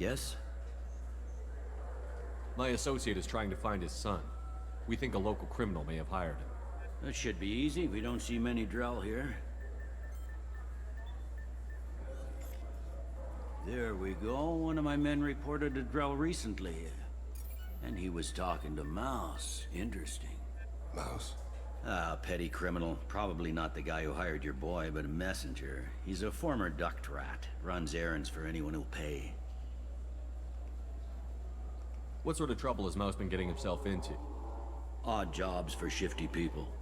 Yes? My associate is trying to find his son. We think a local criminal may have hired him. That should be easy. We don't see many Drell here. There we go. One of my men reported a Drell recently. And he was talking to Mouse. Interesting. Mouse? Ah, petty criminal. Probably not the guy who hired your boy, but a messenger. He's a former duct rat. Runs errands for anyone who'll pay. What sort of trouble has Mouse been getting himself into? Odd jobs for shifty people.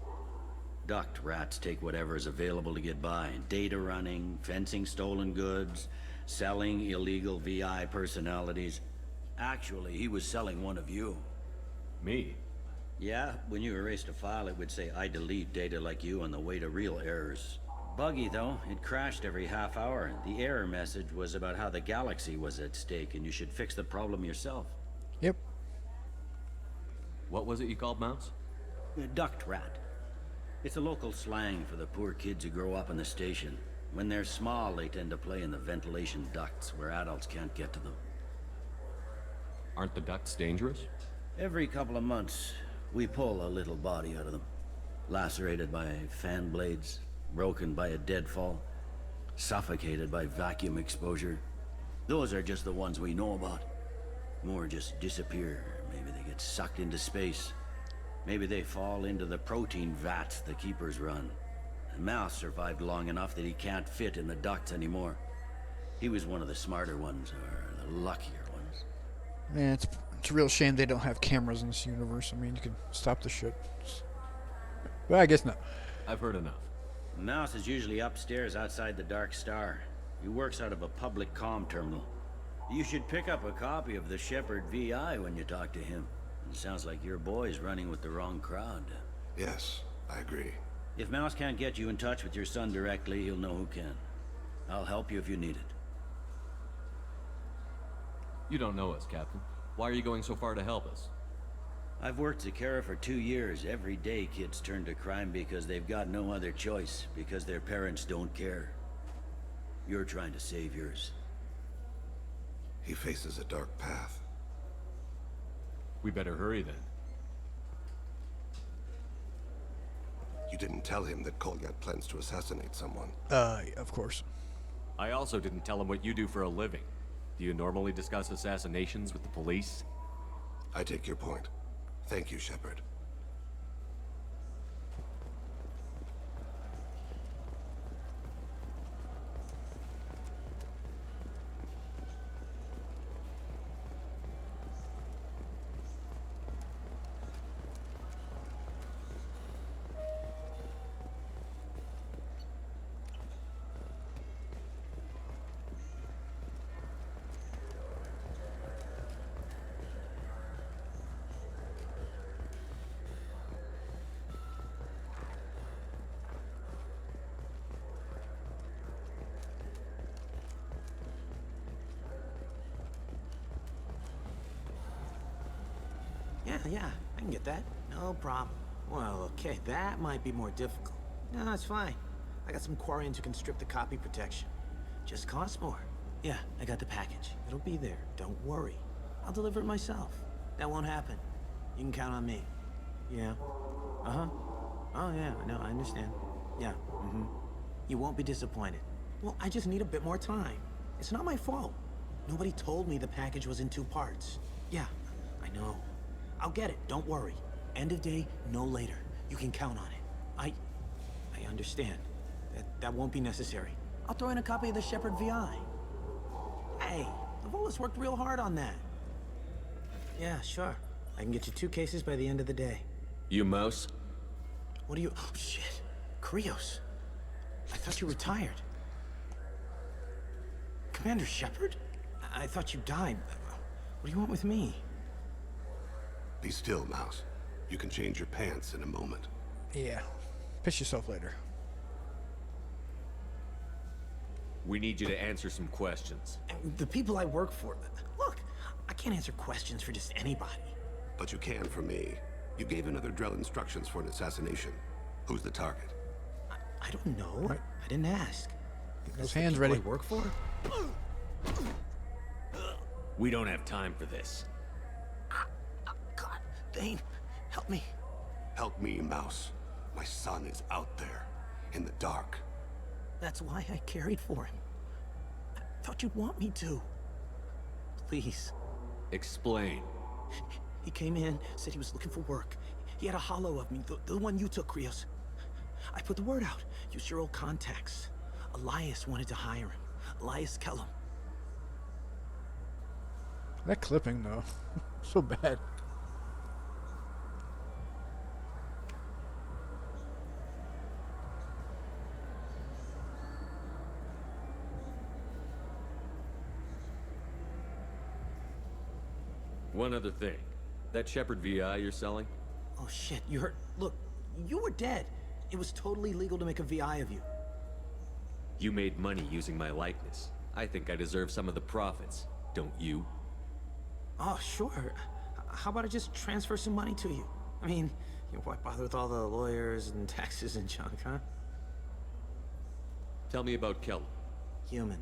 Duct rats take whatever is available to get by. Data running, fencing stolen goods, selling illegal VI personalities. Actually, he was selling one of you. Me? Yeah, when you erased a file, it would say, I delete data like you on the way to real errors. Buggy, though. It crashed every half hour. The error message was about how the galaxy was at stake, and you should fix the problem yourself. Yep. What was it you called Mouse? A duct rat. It's a local slang for the poor kids who grow up in the station. When they're small, they tend to play in the ventilation ducts where adults can't get to them. Aren't the ducts dangerous? Every couple of months, we pull a little body out of them. Lacerated by fan blades, broken by a deadfall, suffocated by vacuum exposure. Those are just the ones we know about. More just disappear. Maybe they get sucked into space. Maybe they fall into the protein vats the keepers run. And Mouse survived long enough that he can't fit in the ducts anymore. He was one of the smarter ones, or the luckier ones. Man, it's a real shame they don't have cameras in this universe. I mean, you can stop the shit. Well, I guess not. I've heard enough. Mouse is usually upstairs outside the Dark Star. He works out of a public comm terminal. You should pick up a copy of the Shepherd VI when you talk to him. It sounds like your boy's running with the wrong crowd. Yes, I agree. If Mouse can't get you in touch with your son directly, he'll know who can. I'll help you if you need it. You don't know us, Captain. Why are you going so far to help us? I've worked Zakera for 2 years. Every day kids turn to crime because they've got no other choice, because their parents don't care. You're trying to save yours. He faces a dark path. We better hurry then. You didn't tell him that Kolyat plans to assassinate someone. Of course. I also didn't tell him what you do for a living. Do you normally discuss assassinations with the police? I take your point. Thank you, Shepherd. Yeah, I can get that. No problem. Well, okay, that might be more difficult. No, it's fine. I got some Quarians who can strip the copy protection. Just costs more. Yeah, I got the package. It'll be there. Don't worry. I'll deliver it myself. That won't happen. You can count on me. Yeah. Uh-huh. Oh, yeah, no, I understand. Yeah, You won't be disappointed. Well, I just need a bit more time. It's not my fault. Nobody told me the package was in 2 parts. Yeah, I know. I'll get it, don't worry. End of day, no later. You can count on it. I understand. That won't be necessary. I'll throw in a copy of the Shepherd VI. Hey, Lavola's worked real hard on that. Yeah, sure. I can get you 2 cases by the end of the day. You Mouse? What are you... Oh, shit. Krios. I thought you were retired. Commander Shepherd? I thought you died. What do you want with me? Be still, Mouse. You can change your pants in a moment. Yeah. Piss yourself later. We need you to answer some questions. The people I work for... Look, I can't answer questions for just anybody. But you can for me. You gave another Drell instructions for an assassination. Who's the target? I don't know. Right. I didn't ask. Those hands ready. I work for? We don't have time for this. God, Thane, help me. Help me, Mouse. My son is out there, in the dark. That's why I carried for him. I thought you'd want me to. Please. Explain. He came in, said he was looking for work. He had a hollow of me, the one you took, Krios. I put the word out. Use your old contacts. Elias wanted to hire him. Elias Kellum. That clipping, though. So bad. One other thing. That Shepherd VI you're selling? Oh shit, you heard? Look, you were dead. It was totally legal to make a VI of you. You made money using my likeness. I think I deserve some of the profits, don't you? Oh, sure. How about I just transfer some money to you? I mean, why bother with all the lawyers and taxes and junk, huh? Tell me about Kellum. Human.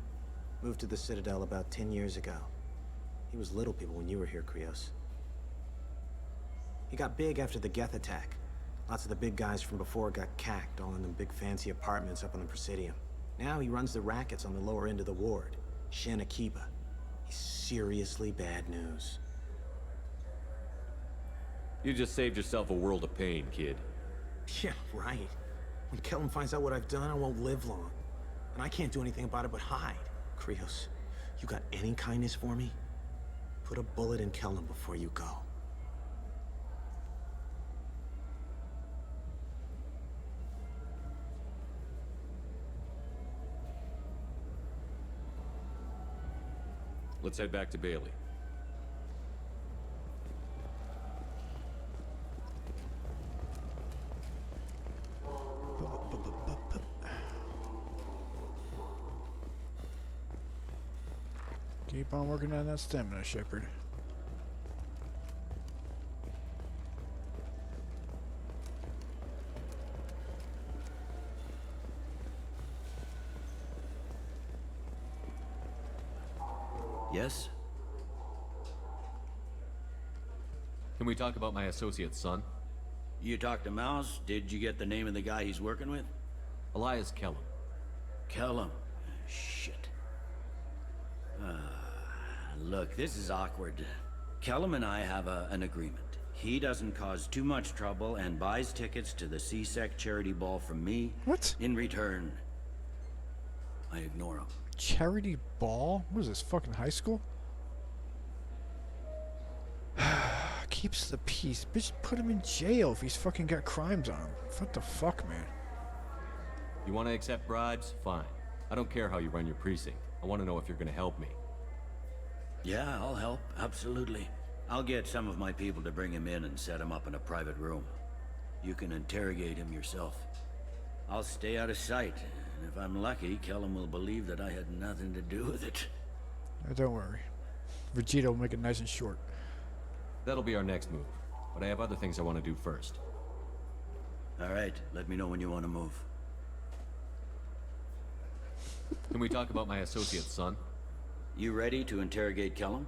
Moved to the Citadel about 10 years ago. He was little people when you were here, Krios. He got big after the Geth attack. Lots of the big guys from before got cacked, all in them big fancy apartments up on the Presidium. Now he runs the rackets on the lower end of the ward, Shin Akiba. He's seriously bad news. You just saved yourself a world of pain, kid. Yeah, right. When Kellum finds out what I've done, I won't live long. And I can't do anything about it but hide. Krios, you got any kindness for me? Put a bullet in Kellum before you go. Let's head back to Bailey. Keep on working on that stamina, Shepard. Yes? Can we talk about my associate's son? You talked to Mouse? Did you get the name of the guy he's working with? Elias Kellum. Kellum. Shit. Look, this is awkward. Kellum and I have an agreement. He doesn't cause too much trouble and buys tickets to the CSEC charity ball from me. What? In return, I ignore him. Charity ball? What is this, fucking high school? Keeps the peace. Bitch, put him in jail if he's fucking got crimes on him. What the fuck, man? You want to accept bribes? Fine. I don't care how you run your precinct. I want to know if you're going to help me. Yeah, I'll help. Absolutely. I'll get some of my people to bring him in and set him up in a private room. You can interrogate him yourself. I'll stay out of sight, and if I'm lucky, Kellum will believe that I had nothing to do with it. Don't worry. Vegeta will make it nice and short. That'll be our next move. But I have other things I want to do first. All right, let me know when you want to move. Can we talk about my associate's son? You ready to interrogate Kellum?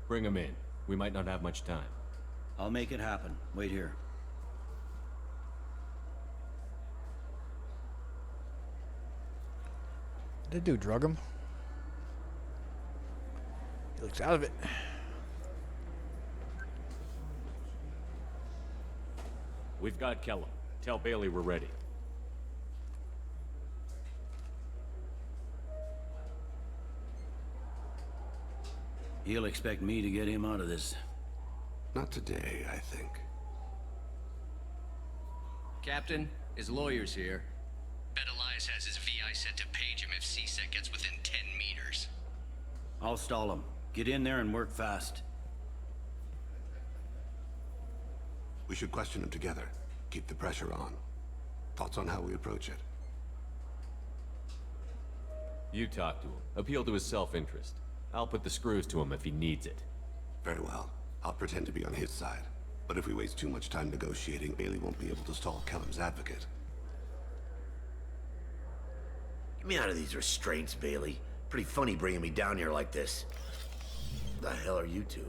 Bring him in. We might not have much time. I'll make it happen. Wait here. Did they do drug him? He looks out of it. We've got Kellum. Tell Bailey we're ready. He'll expect me to get him out of this. Not today, I think. Captain, his lawyer's here. Bet Elias has his VI set to page him if CSEC gets within 10 meters. I'll stall him. Get in there and work fast. We should question him together. Keep the pressure on. Thoughts on how we approach it? You talk to him. Appeal to his self-interest. I'll put the screws to him if he needs it. Very well. I'll pretend to be on his side. But if we waste too much time negotiating, Bailey won't be able to stall Kellum's advocate. Get me out of these restraints, Bailey. Pretty funny bringing me down here like this. The hell are you two?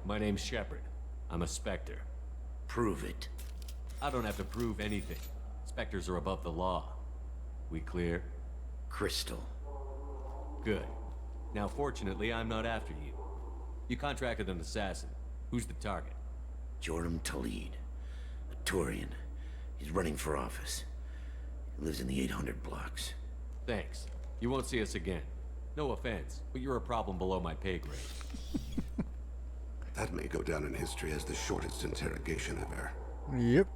My name's Shepard. I'm a Spectre. Prove it. I don't have to prove anything. Spectres are above the law. We clear? Crystal. Good. Now, fortunately, I'm not after you. You contracted an assassin. Who's the target? Joram Talid. A Turian. He's running for office. He lives in the 800 blocks. Thanks. You won't see us again. No offense, but you're a problem below my pay grade. That may go down in history as the shortest interrogation ever. Yep.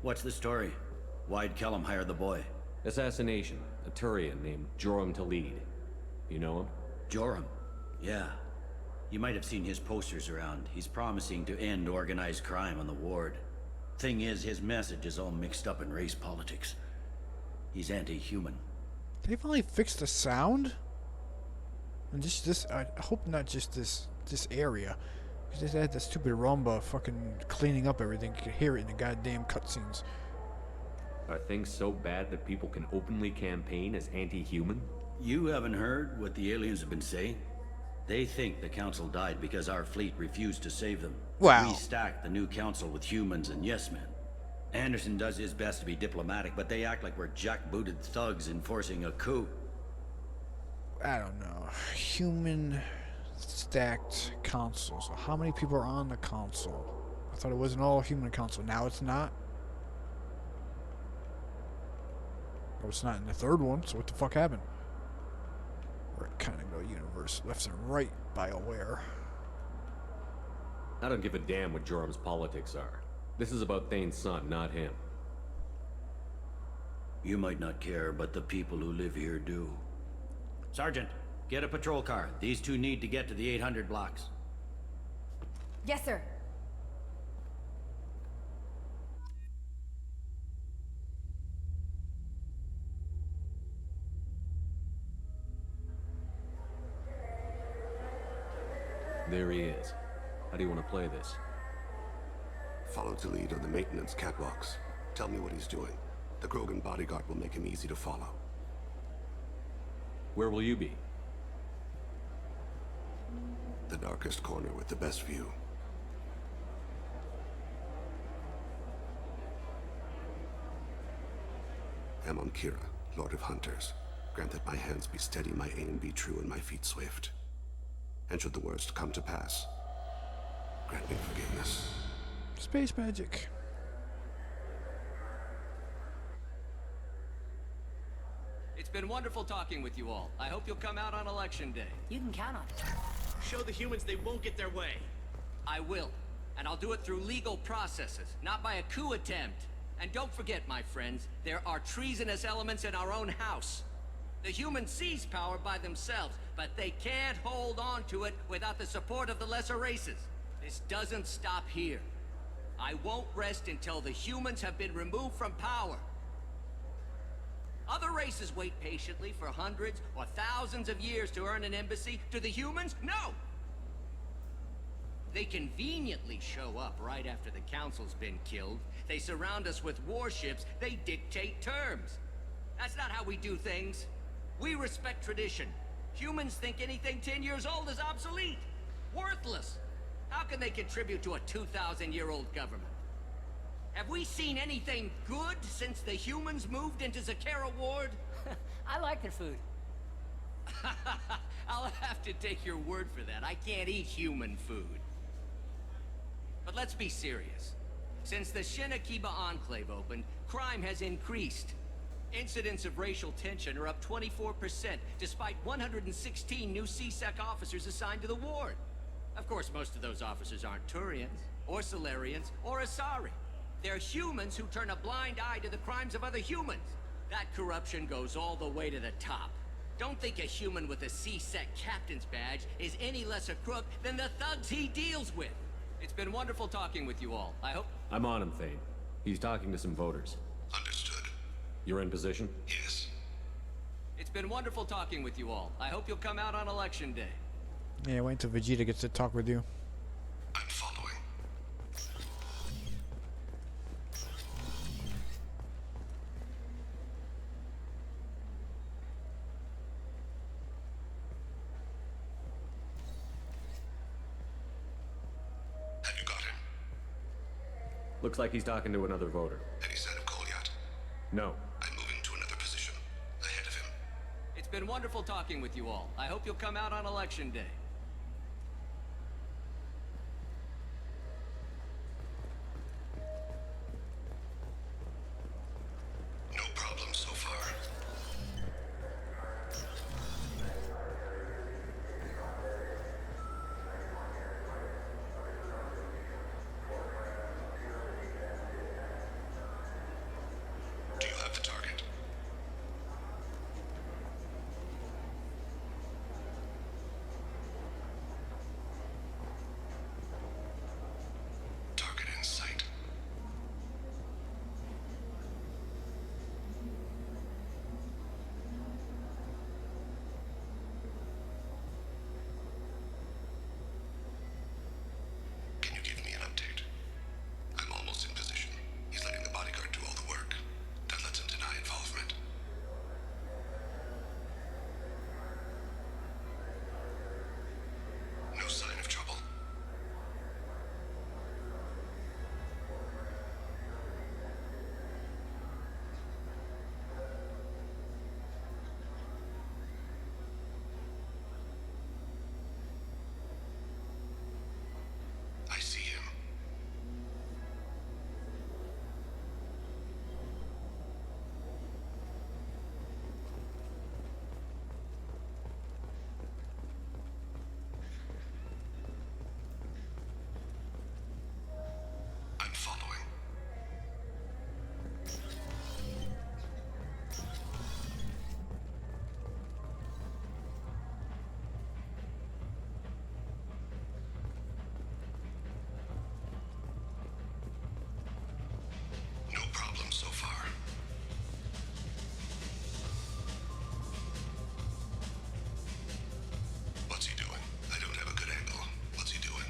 What's the story? Why'd Kellum hire the boy? Assassination. A Turian named Joram Talid. You know him? Joram? Yeah. You might have seen his posters around. He's promising to end organized crime on the ward. Thing is, his message is all mixed up in race politics. He's anti-human. They finally fixed the sound? And just this, I hope not just this area. Because they had that stupid rumba fucking cleaning up everything. You could hear it in the goddamn cutscenes. Are things so bad that people can openly campaign as anti-human? You haven't heard what the aliens have been saying? They think the council died because our fleet refused to save them. Wow. We stacked the new council with humans and yes-men. Anderson does his best to be diplomatic, but they act like we're jackbooted thugs enforcing a coup. I don't know. Human stacked console. So how many people are on the console? I thought it was an all-human console. Now it's not? Oh, it's not in the third one, so what the fuck happened? Rectangle universe. Left and right, BioWare. I don't give a damn what Joram's politics are. This is about Thane's son, not him. You might not care, but the people who live here do. Sergeant, get a patrol car. These two need to get to the 800 blocks. Yes, sir. There he is. How do you want to play this? Follow Talid on the maintenance catwalks. Tell me what he's doing. The Krogan bodyguard will make him easy to follow. Where will you be? The darkest corner with the best view. Amon Kira, Lord of Hunters. Grant that my hands be steady, my aim be true, and my feet swift. And should the worst come to pass, grant me forgiveness. Space magic. It's been wonderful talking with you all. I hope you'll come out on election day. You can count on it. Show the humans they won't get their way. I will. And I'll do it through legal processes, not by a coup attempt. And don't forget, my friends, there are treasonous elements in our own house. The humans seize power by themselves, but they can't hold on to it without the support of the lesser races. This doesn't stop here. I won't rest until the humans have been removed from power. Other races wait patiently for hundreds or thousands of years to earn an embassy. To the humans, no! They conveniently show up right after the council's been killed. They surround us with warships. They dictate terms. That's not how we do things. We respect tradition. Humans think anything 10 years old is obsolete. Worthless. How can they contribute to a 2,000-year-old government? Have we seen anything good since the humans moved into Zakera Ward? I like their food. I'll have to take your word for that. I can't eat human food. But let's be serious. Since the Shinakiba Enclave opened, crime has increased. Incidents of racial tension are up 24%, despite 116 new CSEC officers assigned to the ward. Of course, most of those officers aren't Turians, or Solarians, or Asari. They're humans who turn a blind eye to the crimes of other humans. That corruption goes all the way to the top. Don't think a human with a CSEC captain's badge is any less a crook than the thugs he deals with. It's been wonderful talking with you all. I hope... I'm on him, Thane. He's talking to some voters. Understood. You're in position? Yes. It's been wonderful talking with you all. I hope you'll come out on election day. Yeah, wait until Vegeta gets to talk with you. I'm following. Have you got him? Looks like he's talking to another voter. Any sign of Cole yet? No. I'm moving to another position. Ahead of him. It's been wonderful talking with you all. I hope you'll come out on election day. No problem so far. Do you have the target? Target in sight. Can you give me an update? I'm almost in position. He's letting the bodyguard do all the work. That lets him deny involvement. No sign of trouble. I see him. I'm following. No problem so far. What's he doing? I don't have a good angle. What's he doing?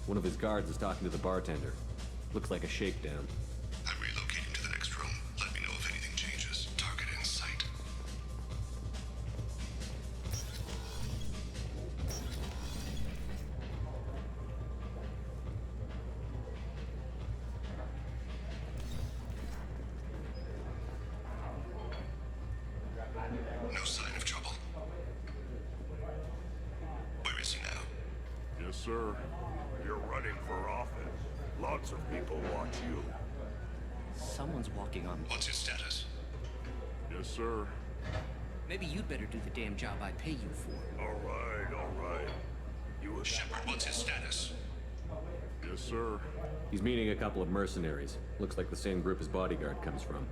One of his guards is talking to the bartender. Looks like a shakedown. I'm relocating to the next room. Let me know if anything changes. Target in sight. No sign of trouble. Where is he now? Yes, sir. You're running for office. Lots of people watch you. Someone's walking on me. What's his status? Yes, sir. Maybe you'd better do the damn job I pay you for. All right, all right. You a Shepard, what's his status? Yes, sir. He's meeting a couple of mercenaries. Looks like the same group his bodyguard comes from.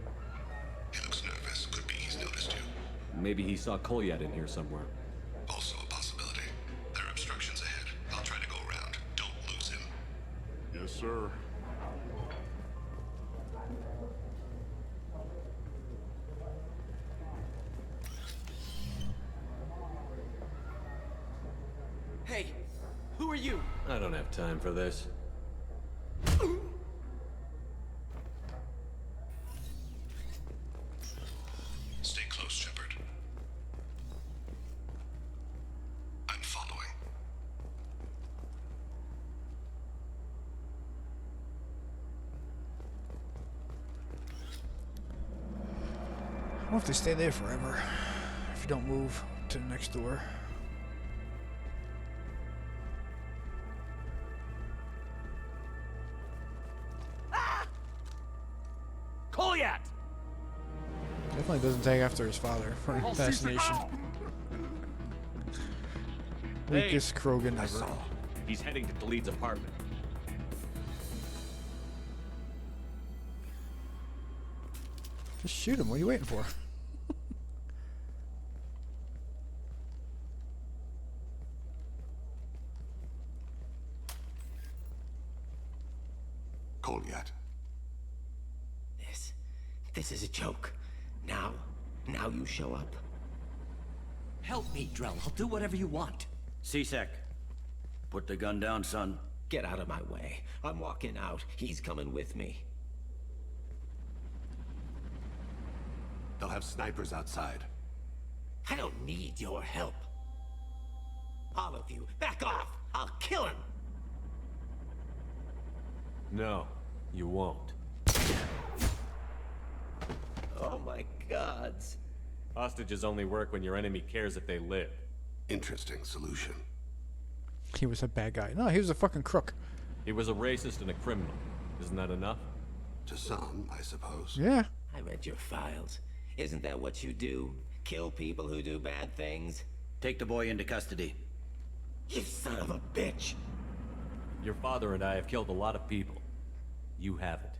He looks nervous. Could be he's noticed you. Maybe he saw Kolyat in here somewhere. Also a possibility. There are obstructions ahead. I'll try to go around. Don't lose him. Yes, sir. Hey, who are you? I don't have time for this. Stay close, Shepard. I'm following. I wonder if they stay there forever. If you don't move to the next door. Kolyat! Definitely doesn't take after his father for an assassination. Weakest Krogan ever. He's heading to Khalid's apartment. Just shoot him. What are you waiting for? Kolyat. This is a joke. Now you show up. Help me, Drell. I'll do whatever you want. C-Sec, put the gun down, son. Get out of my way. I'm walking out. He's coming with me. They'll have snipers outside. I don't need your help. All of you, back off! I'll kill him! No, you won't. Oh my gods. Hostages only work when your enemy cares if they live. Interesting solution. He was a bad guy. No, he was a fucking crook. He was a racist and a criminal. Isn't that enough? To some, I suppose. Yeah. I read your files. Isn't that what you do? Kill people who do bad things? Take the boy into custody. You son of a bitch! Your father and I have killed a lot of people. You haven't.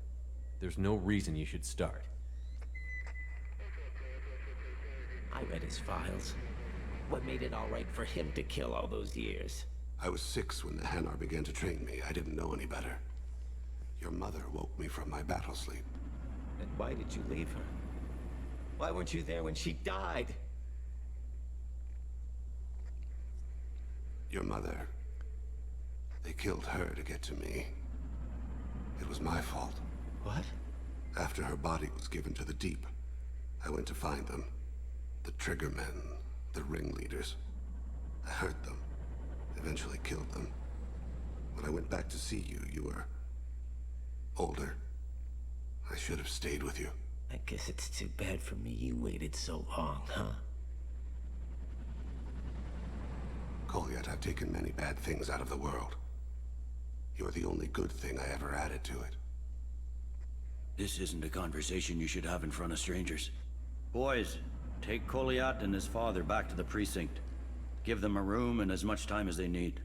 There's no reason you should start. I read his files. What made it all right for him to kill all those years? I was 6 when the Hanar began to train me. I didn't know any better. Your mother woke me from my battle sleep. Then why did you leave her? Why weren't you there when she died? Your mother. They killed her to get to me. It was my fault. What? After her body was given to the deep, I went to find them. The triggermen, the ringleaders. I hurt them, eventually killed them. When I went back to see you, you were older. I should have stayed with you. I guess it's too bad for me you waited so long, huh? Goliath, I've taken many bad things out of the world. You're the only good thing I ever added to it. This isn't a conversation you should have in front of strangers. Boys, take Goliath and his father back to the precinct. Give them a room and as much time as they need.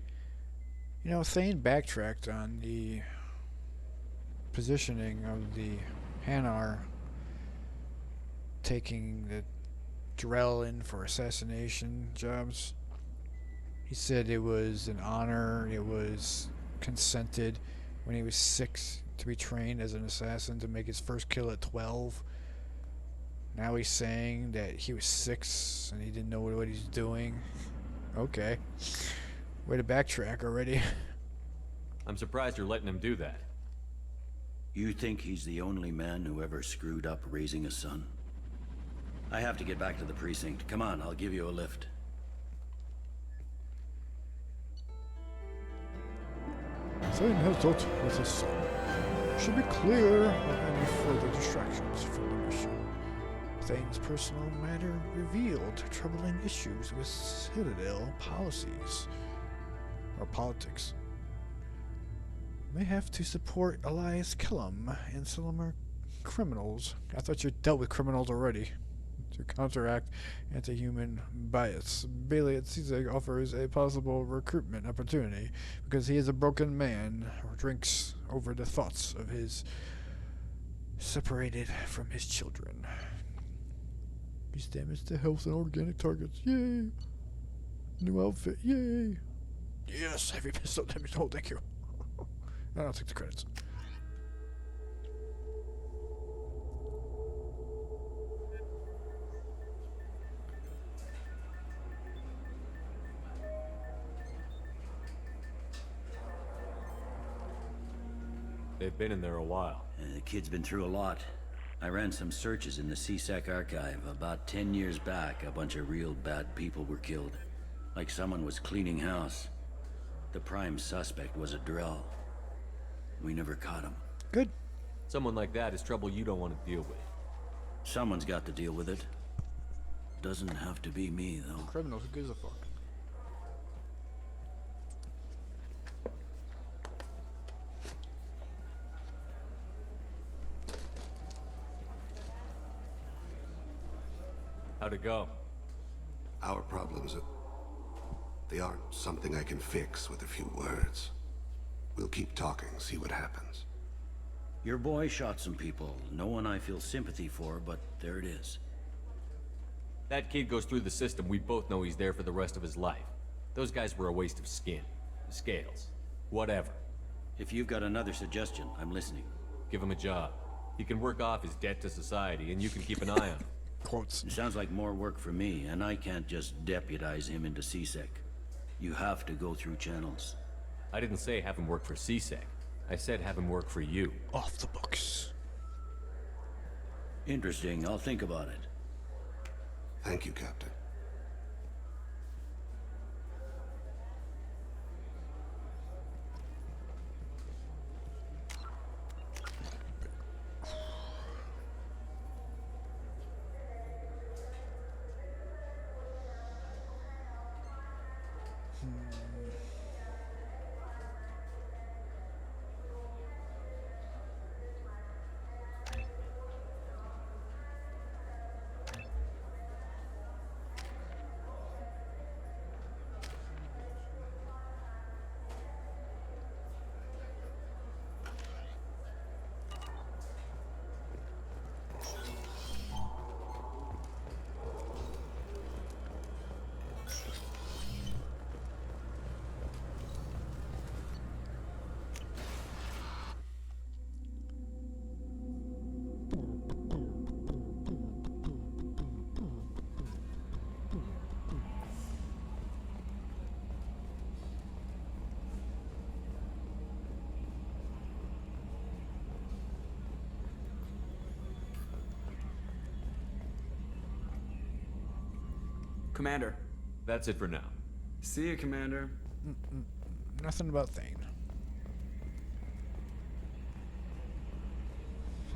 You know, Thane backtracked on the positioning of the Hanar taking the Drell in for assassination jobs. He said it was an honor, it was consented when he was 6 to be trained as an assassin to make his first kill at 12. Now he's saying that he was 6 and he didn't know what he's doing. Okay. Way to backtrack already. I'm surprised you're letting him do that. You think he's the only man who ever screwed up raising a son? I have to get back to the precinct. Come on, I'll give you a lift. Thane has dealt with his son. Should be clear of any further distractions from the mission. Thane's personal matter revealed troubling issues with Citadel policies. Or politics. May have to support Elias Killam and Silmer criminals. I thought you dealt with criminals already. To counteract anti-human bias, Bailey at CZEG offers a possible recruitment opportunity because he is a broken man who drinks over the thoughts of his separated from his children. He's damaged to health and organic targets. Yay! New outfit. Yay! Yes, heavy pistol damage. Oh, thank you. I'll take the credits. They've been in there a while. The kid's been through a lot. I ran some searches in the CSEC archive. About 10 years back, a bunch of real bad people were killed. Like someone was cleaning house. The prime suspect was a Drell. We never caught him. Good. Someone like that is trouble you don't want to deal with. Someone's got to deal with it. Doesn't have to be me, though. Criminals, who gives a fuck? How'd it go? Our problems, they aren't something I can fix with a few words. We'll keep talking, see what happens. Your boy shot some people. No one I feel sympathy for, but there it is. That kid goes through the system, we both know he's there for the rest of his life. Those guys were a waste of skin. Scales. Whatever. If you've got another suggestion, I'm listening. Give him a job. He can work off his debt to society, and you can keep an eye on him. Quotes. It sounds like more work for me, and I can't just deputize him into CSEC. You have to go through channels. I didn't say have him work for CSEC. I said have him work for you. Off the books. Interesting, I'll think about it. Thank you, Captain. Commander. That's it for now. See you, Commander. Nothing about Thane.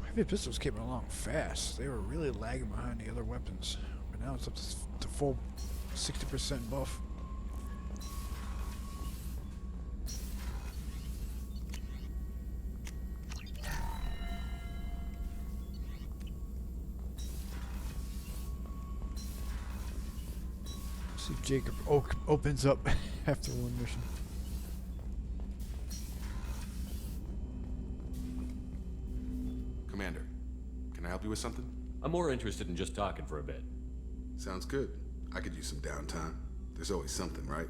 Heavy pistols came along fast. They were really lagging behind the other weapons. But now it's up to full 60% buff. See if Jacob opens up after one mission. Commander, can I help you with something? I'm more interested in just talking for a bit. Sounds good. I could use some downtime. There's always something, right?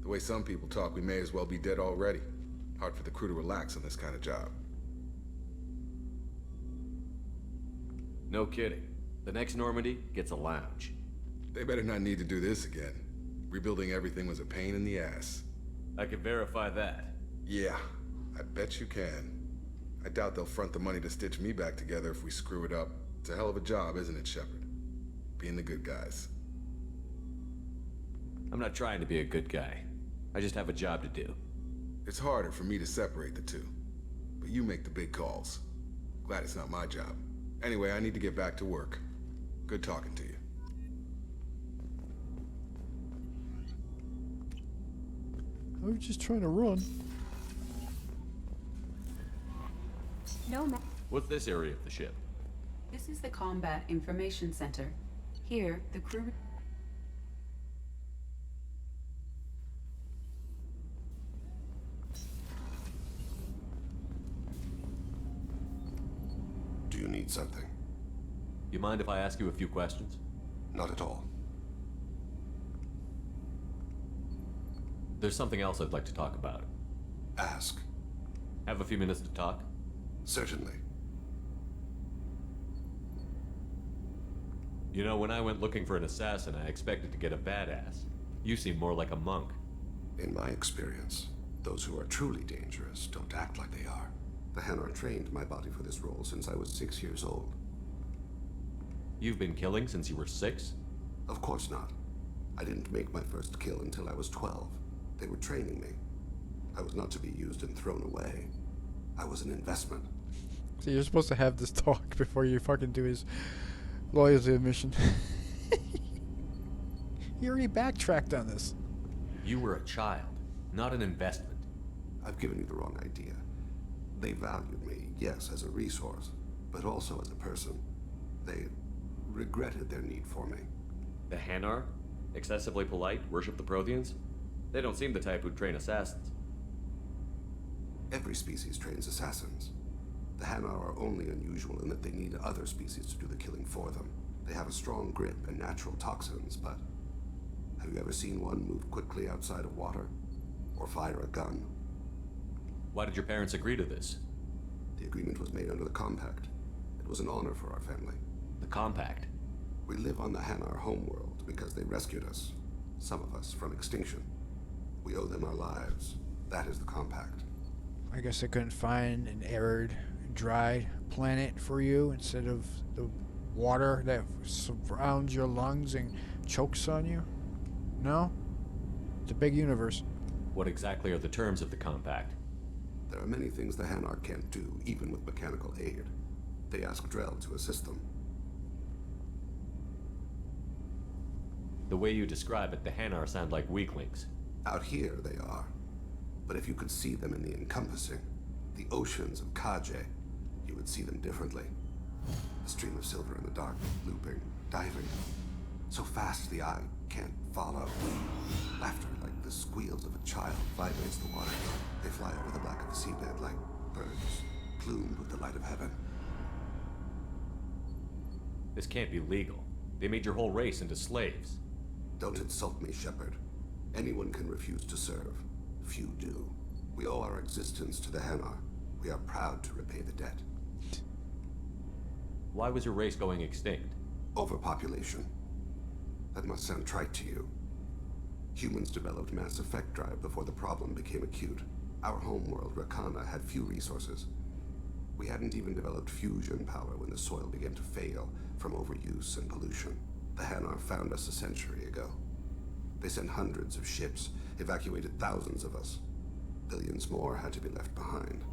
The way some people talk, we may as well be dead already. Hard for the crew to relax on this kind of job. No kidding. The next Normandy gets a lounge. They better not need to do this again. Rebuilding everything was a pain in the ass. I can verify that. Yeah, I bet you can. I doubt they'll front the money to stitch me back together if we screw it up. It's a hell of a job, isn't it, Shepard? Being the good guys. I'm not trying to be a good guy. I just have a job to do. It's harder for me to separate the two. But you make the big calls. Glad it's not my job. Anyway, I need to get back to work. Good talking to you. I was just trying to run. No, ma- What's this area of the ship? This is the Combat Information Center. Here, the crew... Do you need something? You mind if I ask you a few questions? Not at all. There's something else I'd like to talk about. Ask. Have a few minutes to talk? Certainly. You know, when I went looking for an assassin, I expected to get a badass. You seem more like a monk. In my experience, those who are truly dangerous don't act like they are. The Hanar trained my body for this role since I was 6 years old. You've been killing since you were 6? Of course not. I didn't make my first kill until I was 12. They were training me. I was not to be used and thrown away. I was an investment. So you're supposed to have this talk before you fucking do his loyalty mission. He already backtracked on this. You were a child, not an investment. I've given you the wrong idea. They valued me, yes, as a resource, but also as a person. They regretted their need for me. The Hanar? Excessively polite, worship the Protheans? They don't seem the type who'd train assassins. Every species trains assassins. The Hanar are only unusual in that they need other species to do the killing for them. They have a strong grip and natural toxins, but have you ever seen one move quickly outside of water? Or fire a gun? Why did your parents agree to this? The agreement was made under the Compact. It was an honor for our family. The Compact? We live on the Hanar homeworld because they rescued us, some of us, from extinction. We owe them our lives. That is the compact. I guess I couldn't find an arid, dry planet for you instead of the water that surrounds your lungs and chokes on you? No? It's a big universe. What exactly are the terms of the compact? There are many things the Hanar can't do, even with mechanical aid. They ask Drell to assist them. The way you describe it, the Hanar sound like weaklings. Out here, they are. But if you could see them in the encompassing, the oceans of Kaje, you would see them differently. A stream of silver in the dark, looping, diving. So fast the eye can't follow. Laughter like the squeals of a child vibrates the water. They fly over the black of the seabed like birds, plumed with the light of heaven. This can't be legal. They made your whole race into slaves. Don't insult me, Shepard. Anyone can refuse to serve. Few do. We owe our existence to the Hanar. We are proud to repay the debt. Why was your race going extinct? Overpopulation. That must sound trite to you. Humans developed mass effect drive before the problem became acute. Our homeworld, Rakana, had few resources. We hadn't even developed fusion power when the soil began to fail from overuse and pollution. The Hanar found us a century ago. They sent hundreds of ships, evacuated thousands of us. Billions more had to be left behind.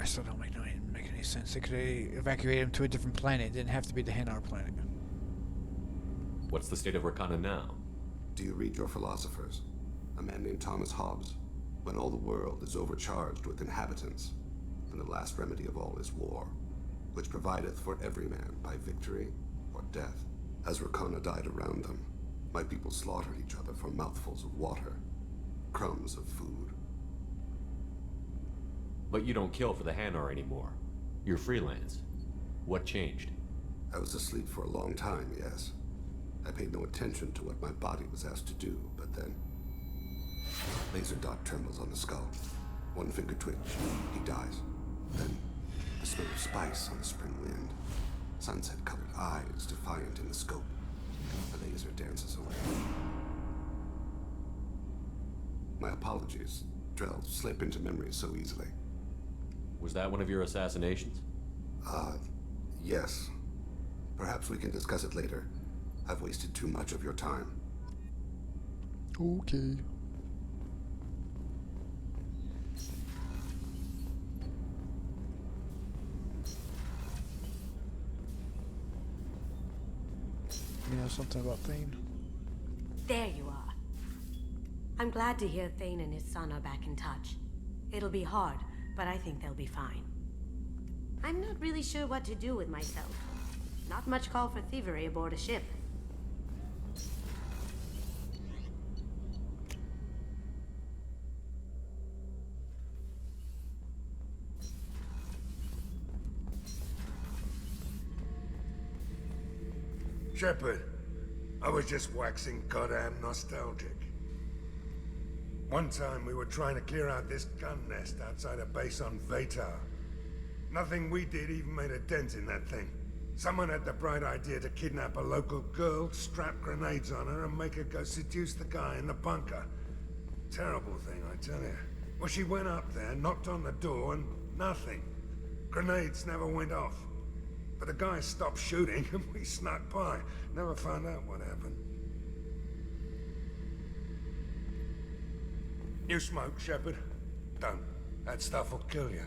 I still don't make any sense. They could evacuate him to a different planet. It didn't have to be the Hanar planet. What's the state of Rakana now? Do you read your philosophers? A man named Thomas Hobbes. When all the world is overcharged with inhabitants, and the last remedy of all is war, which provideth for every man by victory or death. As Rakana died around them, my people slaughtered each other for mouthfuls of water, crumbs of food. But you don't kill for the Hanar anymore. You're freelance. What changed? I was asleep for a long time, yes. I paid no attention to what my body was asked to do, but then... Laser dot trembles on the skull. One finger twitch. He dies. Then, the smell of spice on the spring wind. Sunset-colored eyes defiant in the scope. The laser dances away. My apologies. Drell slip into memory so easily. Was that one of your assassinations? Yes. Perhaps we can discuss it later. I've wasted too much of your time. Okay. You know something about Thane? There you are. I'm glad to hear Thane and his son are back in touch. It'll be hard, but I think they'll be fine. I'm not really sure what to do with myself. Not much call for thievery aboard a ship. Shepard, I was just waxing goddamn nostalgic. One time we were trying to clear out this gun nest outside a base on Vatar. Nothing we did even made a dent in that thing. Someone had the bright idea to kidnap a local girl, strap grenades on her, and make her go seduce the guy in the bunker. Terrible thing, I tell you. Well, she went up there, knocked on the door, and nothing. Grenades never went off. But the guy stopped shooting, and we snuck by. Never found out what happened. You smoke, Shepard? Don't. That stuff will kill you.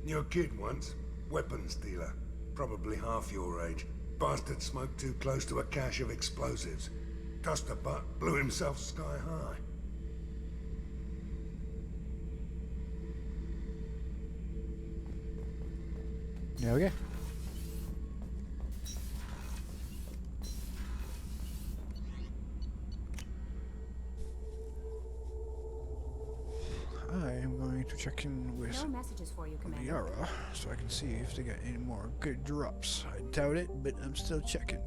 Knew a kid once. Weapons dealer. Probably half your age. Bastard smoked too close to a cache of explosives. Tossed a butt, blew himself sky high. Yeah, okay. I am going to check in with No messages for you, Commander. Yara so I can see if they got any more good drops. I doubt it, but I'm still checking.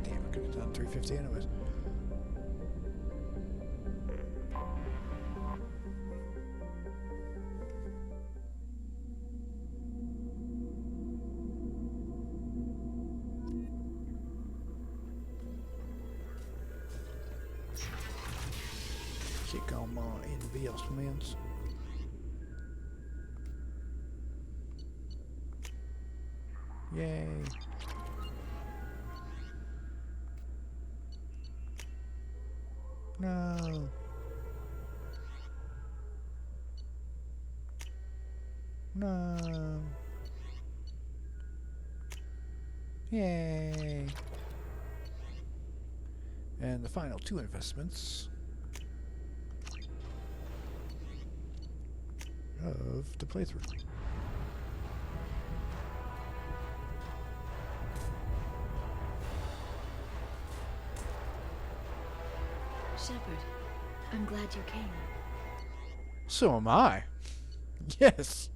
Damn, I could have done 350 anyways. Check on my investments. Yay. No. No. Yay. And the final two investments of the playthrough. Shepard, I'm glad you came. So am I. Yes.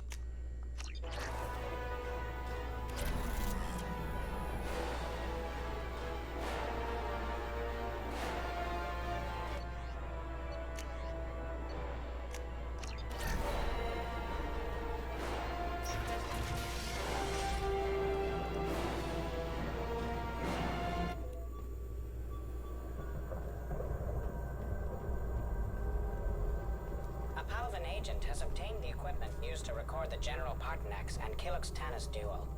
An agent has obtained the equipment used to record the General Partonax and Kilix-Tanis duel.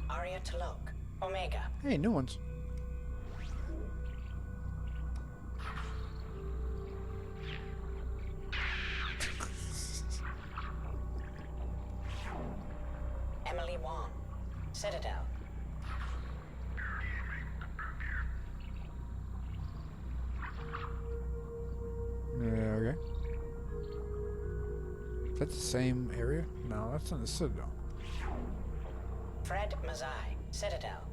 Arya Talok, Omega. Hey, new ones. Citadel. Yeah, okay. Is that the same area? No, that's in the Citadel. Fred Mazai, Citadel.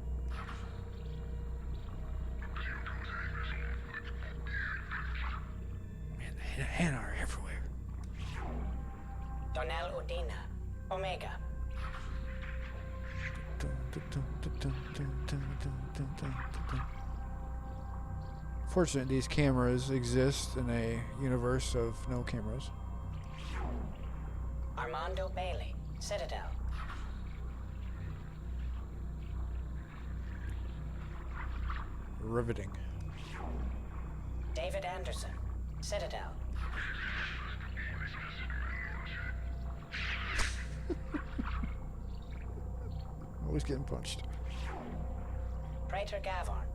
Man, the Hannah are everywhere. Donnell Udina, Omega. Fortunately, these cameras exist in a universe of no cameras. Armando Bailey, Citadel. Riveting. David Anderson, Citadel. Always getting punched. Praetor Gavorn,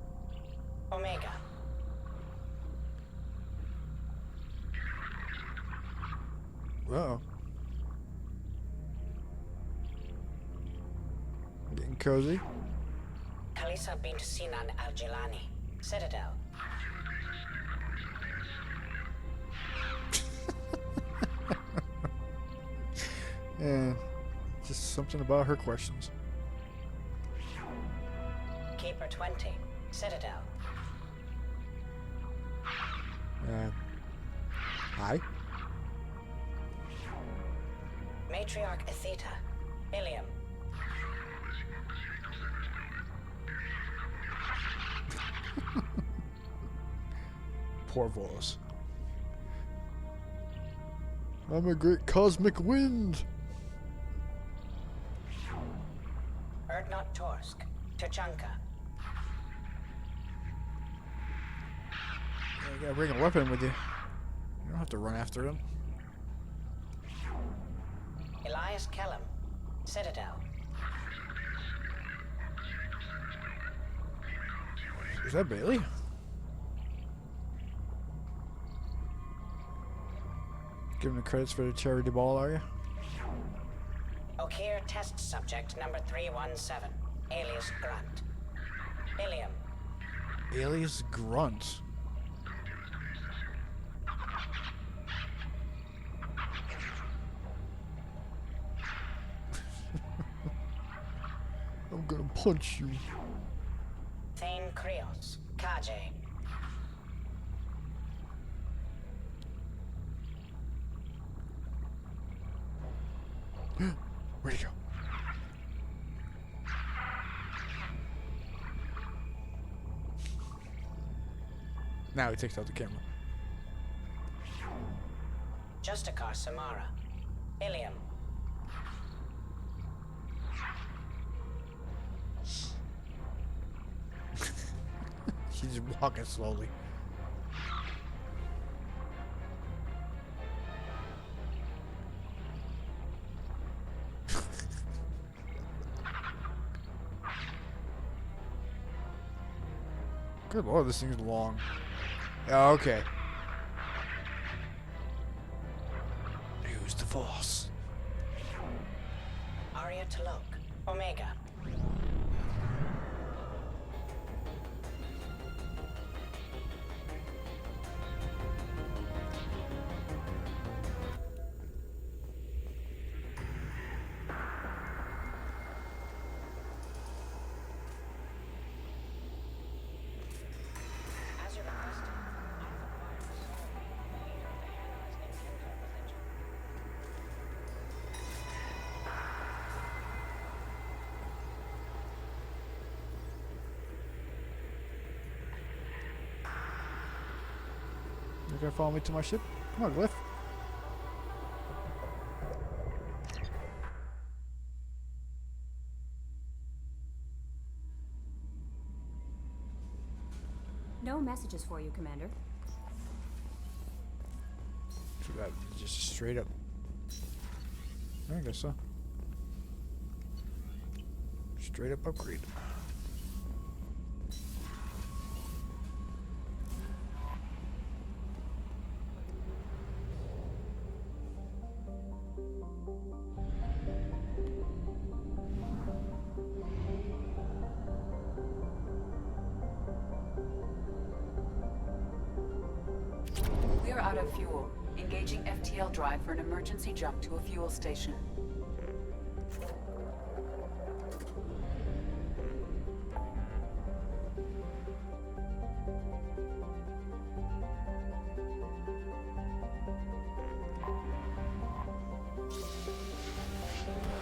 Omega. Uh-oh. Getting cozy. Kalisa bint Sinan Al-Jilani, Citadel. Yeah, just something about her questions. Keeper 20, Citadel. Hi. Matriarch Atheta, Ilium. Poor Volos. I'm a great cosmic wind. Erdnot Torsk, Tuchanka. You gotta bring a weapon with you. You don't have to run after him. Elias Kellum, Citadel. Is that Bailey? Giving the credits for the charity ball, are you? Okir test subject number 317, alias Grunt. Ilium. Alias Grunt. I'm gonna punch you. Thane Krios, Kaje. Now he takes out the camera. Justicar Samara. Ilium. She's walking slowly. Good lord, this thing's long. Oh, okay. Use the force. Arya Talok. Omega. As you requested, You gonna follow me to my ship? Come on, Glyph. No messages for you, Commander. So that just straight up. I guess so. Straight up upgrade. We're out of fuel. Engaging FTL drive for an emergency jump to a fuel station.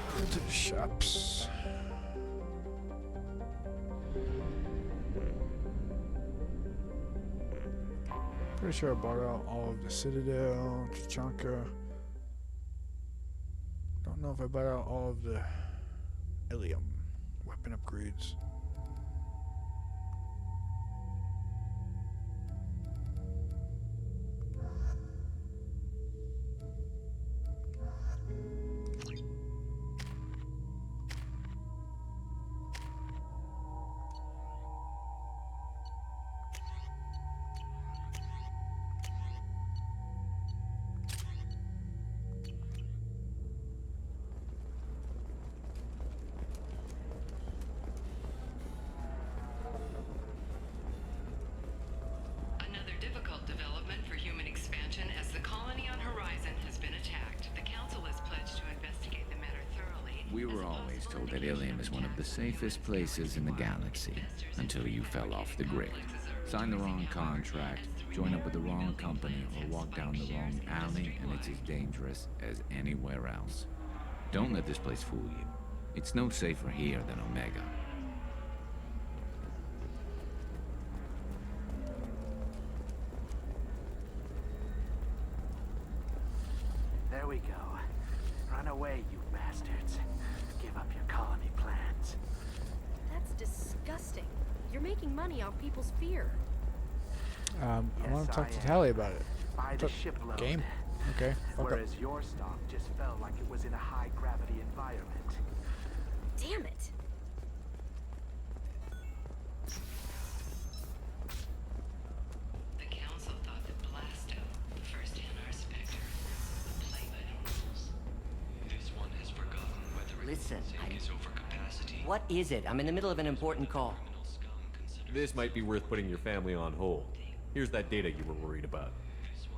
Go to the shops. Pretty sure I bought out all of the Citadel, Chichanka. Don't know if I bought out all of the Ilium weapon upgrades. Another difficult development for human expansion as the colony on Horizon has been attacked. The Council has pledged to investigate the matter thoroughly. We were always told that Ilium is one of the safest places in the galaxy, until you fell off the grid. Sign the wrong contract, join up with the wrong company, or walk down the wrong alley, and it's as dangerous as anywhere else. Don't let this place fool you. It's no safer here than Omega. There we go. Run away, you bastards. Give up your colony plans. That's disgusting. You're making money off people's fear. I want to talk to I am. Tally about it. By the What's up, shipload. Game. Okay. Fuck up. Whereas your stock just felt like it was in a high-gravity environment. Damn it. The Council thought that Blasto, the first NR Spectre, would play by the rules. This one has forgotten whether Listen, is over capacity. what is it? I'm in the middle of an important call. This might be worth putting your family on hold. Here's that data you were worried about.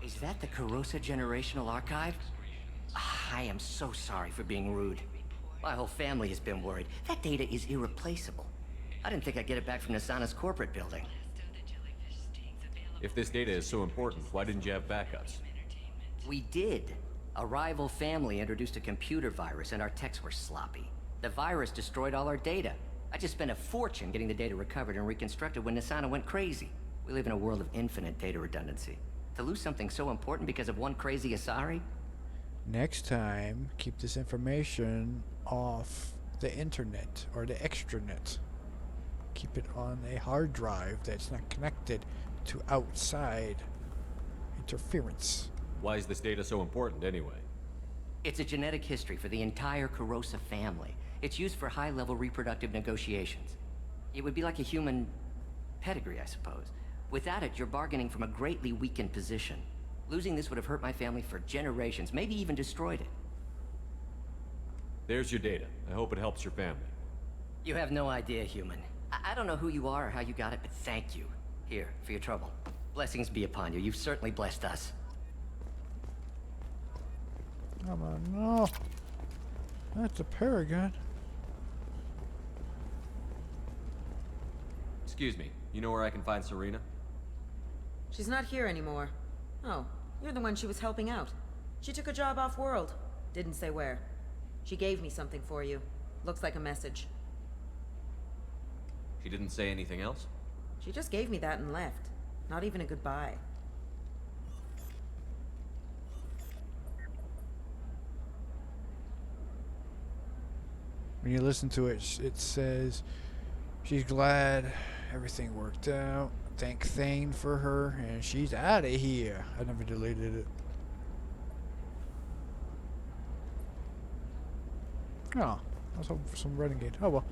Is that the Carosa Generational Archive? I am so sorry for being rude. My whole family has been worried. That data is irreplaceable. I didn't think I'd get it back from Nasana's corporate building. If this data is so important, why didn't you have backups? We did. A rival family introduced a computer virus and our techs were sloppy. The virus destroyed all our data. I just spent a fortune getting the data recovered and reconstructed when Nasana went crazy. We live in a world of infinite data redundancy. To lose something so important because of one crazy Asari? Next time, keep this information off the internet or the extranet. Keep it on a hard drive that's not connected to outside interference. Why is this data so important anyway? It's a genetic history for the entire Kurosa family. It's used for high-level reproductive negotiations. It would be like a human pedigree, I suppose. Without it, you're bargaining from a greatly weakened position. Losing this would have hurt my family for generations, maybe even destroyed it. There's your data. I hope it helps your family. You have no idea, human. I don't know who you are or how you got it, but thank you. Here, for your trouble. Blessings be upon you. You've certainly blessed us. Come on, no. That's a paragon. Excuse me. You know where I can find Serena? She's not here anymore. Oh, you're the one she was helping out. She took a job off-world. Didn't say where. She gave me something for you. Looks like a message. She didn't say anything else? She just gave me that and left. Not even a goodbye. When you listen to it, it says she's glad everything worked out. Thank Thane for her, and she's out of here. I never deleted it. Oh, I was hoping for some renegade. Oh well.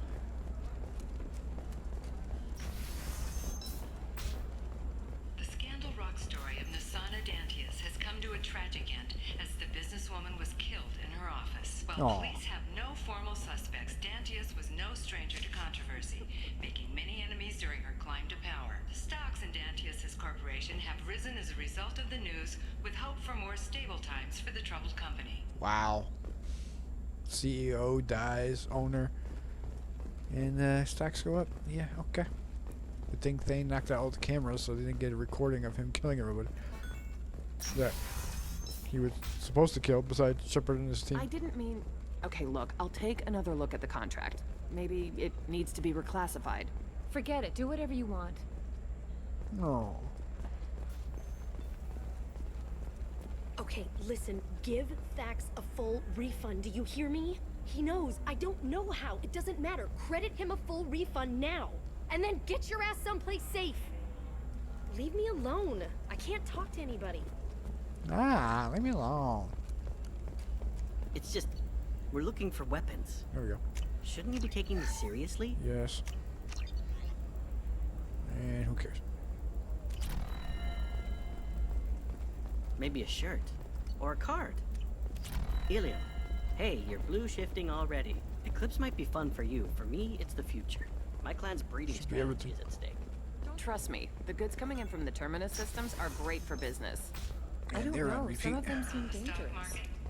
The Scandal Rock story of Nasana Dantius has come to a tragic end as the businesswoman was killed in her office. While Aw. police have no formal suspects, Dantius was no stranger to controversy, making many enemies during her climb to power. The stocks in Dantius' corporation have risen as a result of the news, with hope for more stable times for the troubled company. Wow. CEO dies, owner, and stocks go up. Yeah, okay. Good thing Thane knocked out all the cameras so they didn't get a recording of him killing everybody that he was supposed to kill besides Shepard and his team. I didn't mean... Okay, look, I'll take another look at the contract. Maybe it needs to be reclassified. Forget it. Do whatever you want. No. Okay, listen, give Thax a full refund. Do you hear me? He knows. I don't know how. It doesn't matter. Credit him a full refund now. And then get your ass someplace safe. Leave me alone. I can't talk to anybody. Ah, leave me alone. It's just, we're looking for weapons. There we go. Shouldn't we be taking this seriously? Yes. And who cares? Maybe a shirt. Or a card. Helium. Hey, you're blue shifting already. Eclipse might be fun for you. For me, it's the future. My clan's breeding strategy is at stake. Trust me, the goods coming in from the Terminus systems are great for business. I don't know. Some of them seem dangerous.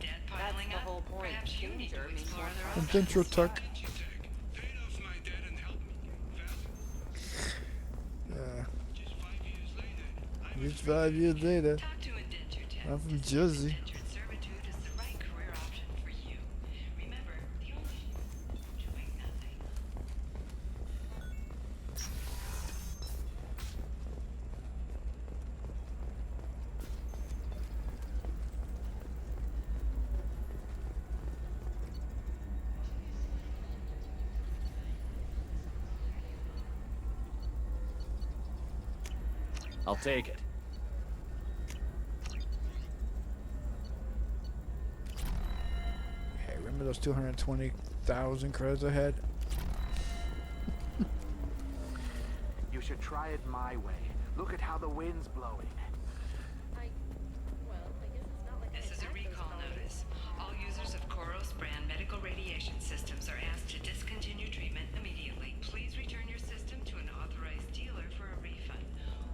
That's the whole point. Danger means more Adventure Tech. Just 5 years later. I'm from Jersey. I'll take it. Hey, remember those 220,000 credits I had? You should try it my way. Look at how the wind's blowing. This is a recall notice. All users of Koros brand medical radiation systems are asked to discontinue treatment immediately. Please return your system to an authorized dealer for a refund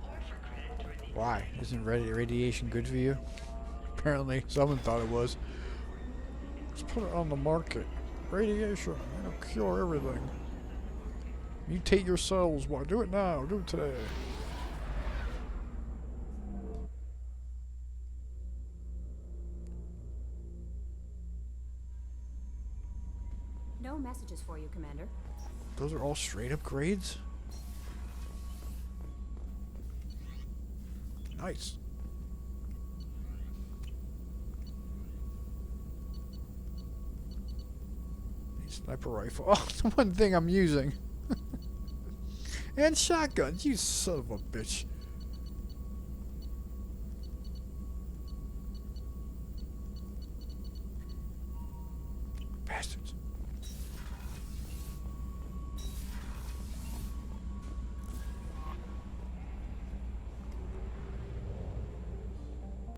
or for credit toward the... Why? Isn't radiation good for you? Apparently, someone thought it was. Let's put it on the market. Radiation, it'll cure everything. Mutate your cells. Why? Do it now. Do it today. No messages for you, Commander. Those are all straight upgrades? Nice. Sniper rifle. Oh, the one thing I'm using. And shotguns, you son of a bitch.